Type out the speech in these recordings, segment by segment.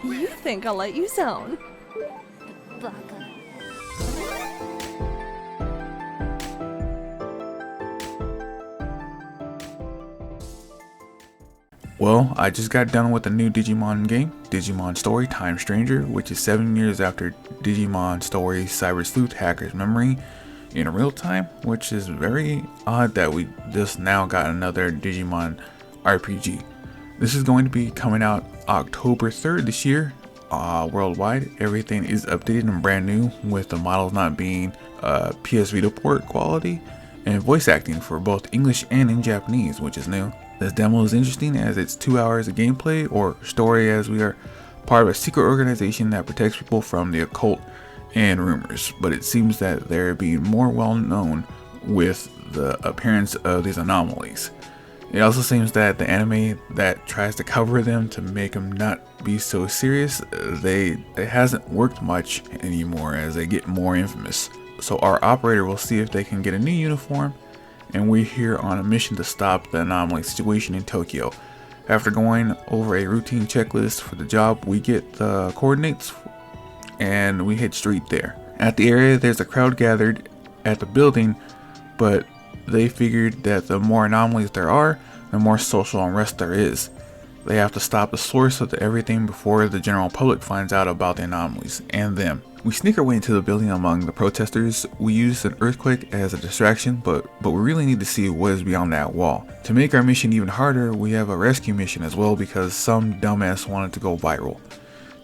You think I'll let you zone? Well, I just got done with a new Digimon game, Digimon Story Time Stranger, which is 7 years after Digimon Story Cyber Sleuth Hacker's Memory in real time, which is very odd that we just now got another Digimon RPG. This is going to be coming out October 3rd this year, worldwide. Everything is updated and brand new, with the models not being PS Vita port quality, and voice acting for both English and in Japanese, which is new. This demo is interesting as it's 2 hours of gameplay or story, as we are part of a secret organization that protects people from the occult and rumors, but it seems that they're being more well known with the appearance of these anomalies. It also seems that the anime that tries to cover them to make them not be so serious, it hasn't worked much anymore as they get more infamous. So our operator will see if they can get a new uniform, and we're here on a mission to stop the anomaly situation in Tokyo. After going over a routine checklist for the job, we get the coordinates and we head straight there. At the area, there's a crowd gathered at the building, but they figured that the more anomalies there are, the more social unrest there is. They have to stop the source of everything before the general public finds out about the anomalies and them. We sneak our way into the building among the protesters. We use an earthquake as a distraction, but we really need to see what is beyond that wall. To make our mission even harder, we have a rescue mission as well because some dumbass wanted to go viral.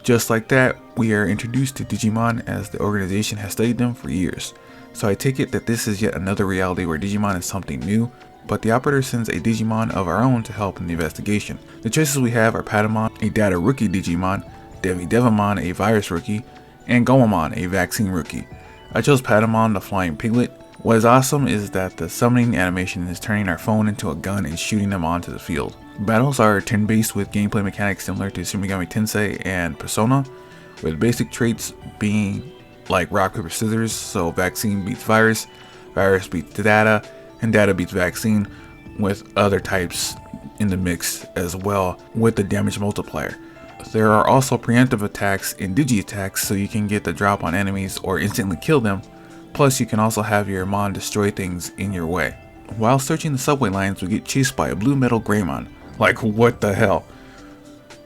Just like that, we are introduced to Digimon as the organization has studied them for years. So I take it that this is yet another reality where Digimon is something new, but the operator sends a Digimon of our own to help in the investigation. The choices we have are Patamon, a data rookie Digimon, Devimon, a virus rookie, and Gomamon, a vaccine rookie. I chose Patamon, the flying piglet. What is awesome is that the summoning animation is turning our phone into a gun and shooting them onto the field. Battles are turn-based with gameplay mechanics similar to Shin Megami Tensei and Persona, with basic traits being like rock, paper, scissors, so vaccine beats virus, virus beats data, and data beats vaccine, with other types in the mix as well with the damage multiplier. There are also preemptive attacks and digi attacks, so you can get the drop on enemies or instantly kill them. Plus you can also have your Mon destroy things in your way. While searching the subway lines, we get chased by a blue metal Greymon. Like, what the hell?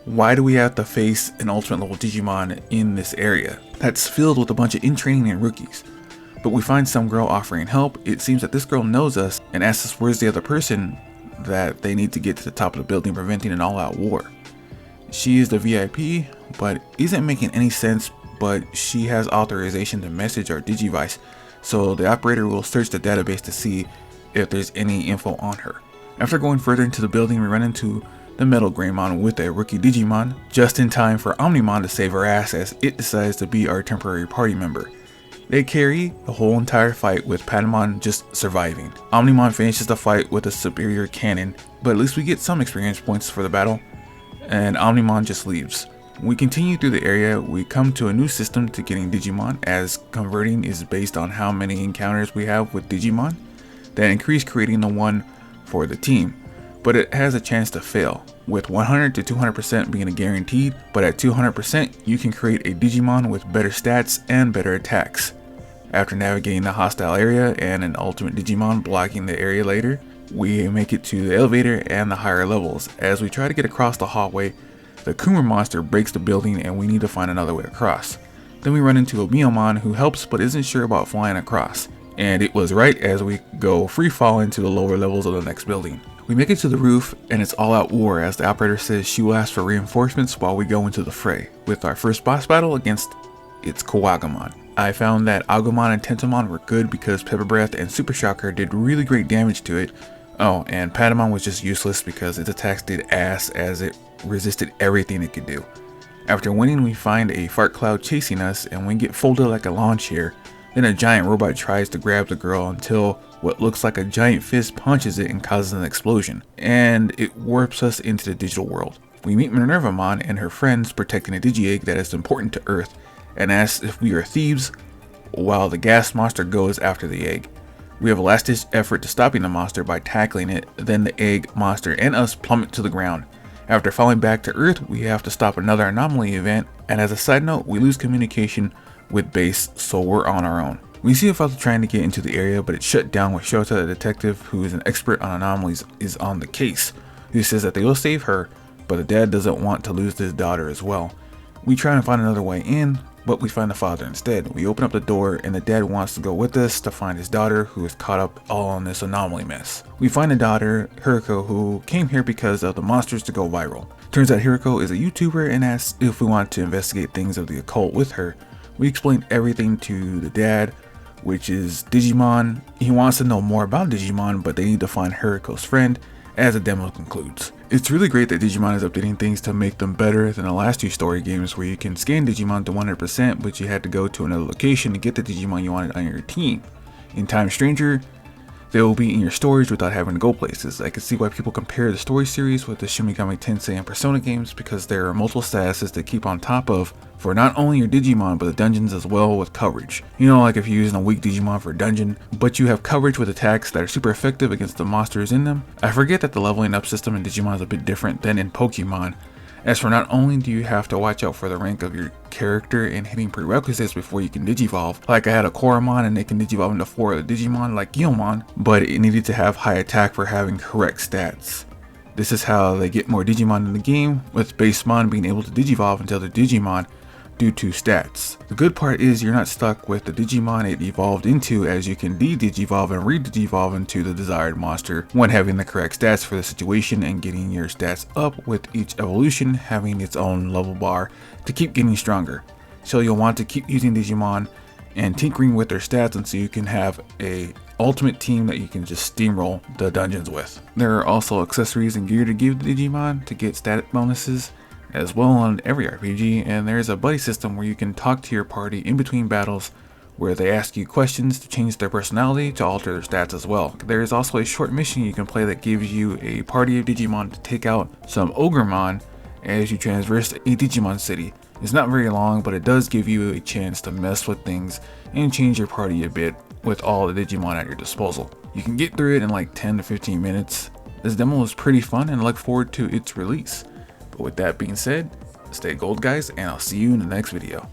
Why do we have to face an ultimate level Digimon in this area that's filled with a bunch of in-training and rookies? But we find some girl offering help. It seems that this girl knows us and asks us where's the other person that they need to get to the top of the building, preventing an all-out war. She is the VIP, but isn't making any sense, but she has authorization to message our Digivice, so the operator will search the database to see if there's any info on her. After going further into the building, we run into the Metal Greymon with a rookie Digimon, just in time for Omnimon to save our ass as it decides to be our temporary party member. They carry the whole entire fight with Patamon just surviving. Omnimon finishes the fight with a superior cannon, but at least we get some experience points for the battle, and Omnimon just leaves. We continue through the area. We come to a new system to getting Digimon, as converting is based on how many encounters we have with Digimon that increase creating the one for the team, but it has a chance to fail, with 100 to 200% being a guaranteed, but at 200% you can create a Digimon with better stats and better attacks. After navigating the hostile area and an ultimate Digimon blocking the area later, we make it to the elevator and the higher levels. As we try to get across the hallway, the Kumar monster breaks the building and we need to find another way across. Then we run into a Miyomon who helps but isn't sure about flying across. And it was right as we go free fall into the lower levels of the next building. We make it to the roof and it's all out war as the operator says she will ask for reinforcements while we go into the fray, with our first boss battle against its Kowagamon. I found that Agumon and Tentomon were good because Pepper Breath and Super Shocker did really great damage to it. Oh, and Patamon was just useless because its attacks did ass as it resisted everything it could do. After winning, we find a fart cloud chasing us and we get folded like a lawn chair. Then a giant robot tries to grab the girl until what looks like a giant fist punches it and causes an explosion, and it warps us into the digital world. We meet Minervamon and her friends protecting a Digi-Egg that is important to Earth, and asks if we are thieves, while the gas monster goes after the egg. We have a last-ditch effort to stopping the monster by tackling it, then the egg monster and us plummet to the ground. After falling back to Earth, we have to stop another anomaly event, and as a side note, we lose communication with base, so we're on our own. We see a father trying to get into the area, but it's shut down with Shota, the detective, who is an expert on anomalies, is on the case, who says that they will save her, but the dad doesn't want to lose his daughter as well. We try and find another way in, but we find the father instead. We open up the door and the dad wants to go with us to find his daughter, who is caught up all in this anomaly mess. We find the daughter, Hiriko, who came here because of the monsters to go viral. Turns out Hiriko is a YouTuber and asks if we want to investigate things of the occult with her. We explain everything to the dad, which is Digimon. He wants to know more about Digimon, but they need to find Hiriko's friend as the demo concludes. It's really great that Digimon is updating things to make them better than the last 2 story games where you can scan Digimon to 100%, but you had to go to another location to get the Digimon you wanted on your team. In Time Stranger, they will be in your storage without having to go places. I can see why people compare the story series with the Shin Megami Tensei and Persona games, because there are multiple statuses to keep on top of for not only your Digimon but the dungeons as well, with coverage. You know, like if you're using a weak Digimon for a dungeon, but you have coverage with attacks that are super effective against the monsters in them. I forget that the leveling up system in Digimon is a bit different than in Pokemon. As for not only do you have to watch out for the rank of your character and hitting prerequisites before you can digivolve, like I had a Koromon and it can digivolve into 4 other Digimon like Guilmon, but it needed to have high attack for having correct stats. This is how they get more Digimon in the game, with Basemon being able to digivolve into other Digimon due to stats. The good part is you're not stuck with the Digimon it evolved into, as you can de-digivolve and re-digivolve into the desired monster when having the correct stats for the situation and getting your stats up, with each evolution having its own level bar to keep getting stronger. So you'll want to keep using Digimon and tinkering with their stats until you can have a ultimate team that you can just steamroll the dungeons with. There are also accessories and gear to give the Digimon to get stat bonuses as well on every RPG, and there's a buddy system where you can talk to your party in between battles, where they ask you questions to change their personality to alter their stats as well. There is also a short mission you can play that gives you a party of Digimon to take out some Ogremon as you traverse a Digimon city. It's not very long, but it does give you a chance to mess with things and change your party a bit with all the Digimon at your disposal. You can get through it in like 10 to 15 minutes. This demo is pretty fun and I look forward to its release. But with that being said, stay gold guys, and I'll see you in the next video.